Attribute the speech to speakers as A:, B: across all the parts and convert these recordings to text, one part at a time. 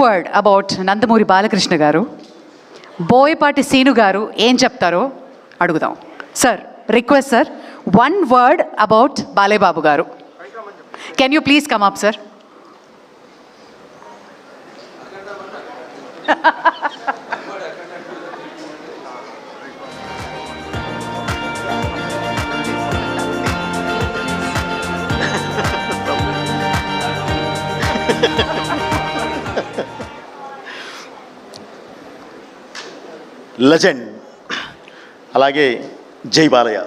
A: Word about Nandamuri Balakrishna గారు, Boyapati scene గారు ఏం చెప్తారో అడుగుదాం. Sir, request sir, 1 word about Balebabu garu. Can you please come up sir?
B: Legend, అలాగే జై బాలయ్య.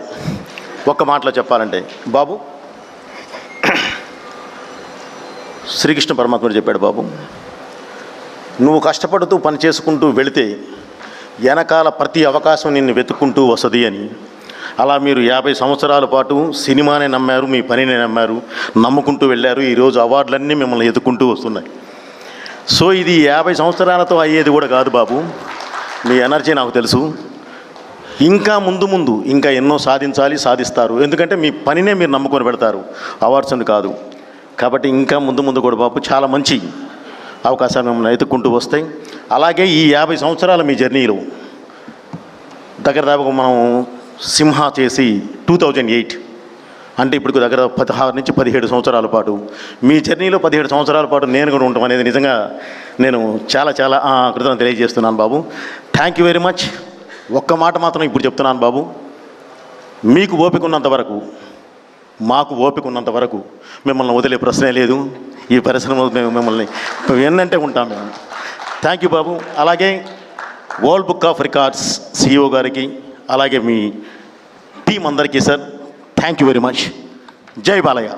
B: ఒక్క మాటలో చెప్పాలంటే బాబు, శ్రీకృష్ణ పరమాత్ముడు చెప్పాడు, బాబు నువ్వు కష్టపడుతూ పని చేసుకుంటూ వెళితే వెనకాల ప్రతి అవకాశం నిన్ను వెతుక్కుంటూ వస్తుంది అని. అలా మీరు 50 సంవత్సరాల పాటు సినిమానే నమ్మారు, మీ పనినే నమ్మారు, నమ్ముకుంటూ వెళ్ళారు. ఈరోజు అవార్డులన్నీ మిమ్మల్ని ఎత్తుకుంటూ వస్తున్నాయి. సో ఇది 50 సంవత్సరాలతో అయ్యేది కూడా కాదు బాబు. మీ ఎనర్జీ నాకు తెలుసు. ఇంకా ముందు ఇంకా ఎన్నో సాధిస్తారు. ఎందుకంటే మీ పనినే మీరు నమ్ముకొని పెడతారు, అవార్డ్స్ అని కాదు. కాబట్టి ఇంకా ముందు కూడా బాబు చాలా మంచి అవకాశాలు మిమ్మల్ని ఎత్తుక్కుంటూ వస్తాయి. అలాగే ఈ 50 సంవత్సరాల మీ జర్నీలో దగ్గర మనం సింహ చేసి 2008 అంటే ఇప్పుడు దగ్గర 16 నుంచి 17 సంవత్సరాల పాటు మీ జర్నీలో 17 సంవత్సరాల పాటు నేను కూడా ఉండటం అనేది నిజంగా నేను చాలా కృతజ్ఞతలు తెలియజేస్తున్నాను బాబు. Thank you very much. ఒక్క మాట మాత్రం ఇప్పుడు చెప్తున్నాను బాబు, మీకు ఓపిక ఉన్నంత వరకు, మాకు ఓపిక ఉన్నంత వరకు మిమ్మల్ని వదిలే ప్రశ్నే లేదు. ఈ పరిశ్రమ మిమ్మల్ని ఏంటంటే ఉంటాం మేము. థ్యాంక్ యూ బాబు. అలాగే world book of records CEO గారికి, అలాగే మీ టీం అందరికీ sir, thank you very much. జై బాలయ్య.